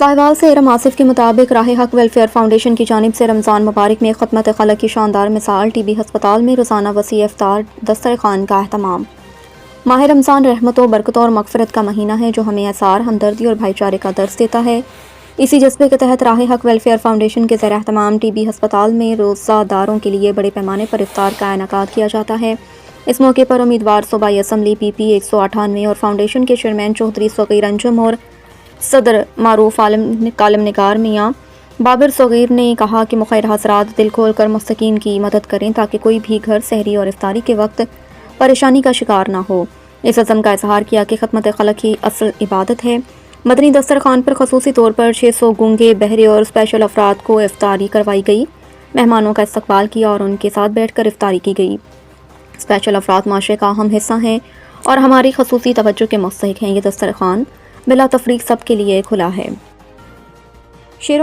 ساہیوال سے ارم آصف کے مطابق راہ حق ویلفیئر فاؤنڈیشن کی جانب سے رمضان مبارک میں خدمت خلق کی شاندار مثال ٹی بی ہسپتال میں روزانہ وسیع افطار دسترخوان کا اہتمام۔ ماہ رمضان رحمتوں، برکتوں اور مغفرت کا مہینہ ہے جو ہمیں اثار، ہمدردی اور بھائی چارے کا درس دیتا ہے۔ اسی جذبے کے تحت راہ حق ویلفیئر فاؤنڈیشن کے زیر اہتمام ٹی بی ہسپتال میں روزہ داروں کے لیے بڑے پیمانے پر افطار کا انعقاد کیا جاتا ہے۔ اس موقع پر امیدوار صوبائی اسمبلی پی پی 198 اور فاؤنڈیشن کے چیئرمین چودھری صغیر انجم اور صدر معروف کالم نگار میاں بابر صغیر نے کہا کہ مخیر حضرات دل کھول کر مستحقین کی مدد کریں تاکہ کوئی بھی گھر سحری اور افطاری کے وقت پریشانی کا شکار نہ ہو۔ اس عزم کا اظہار کیا کہ خدمت خلق ہی اصل عبادت ہے۔ مدنی دسترخوان پر خصوصی طور پر 600 گونگے، بہرے اور اسپیشل افراد کو افطاری کروائی گئی۔ مہمانوں کا استقبال کیا اور ان کے ساتھ بیٹھ کر افطاری کی گئی۔ اسپیشل افراد معاشرے کا اہم حصہ ہیں اور ہماری خصوصی توجہ کے مستحق ہیں۔ یہ دسترخوان بلا تفریق سب کے لیے کھلا ہے۔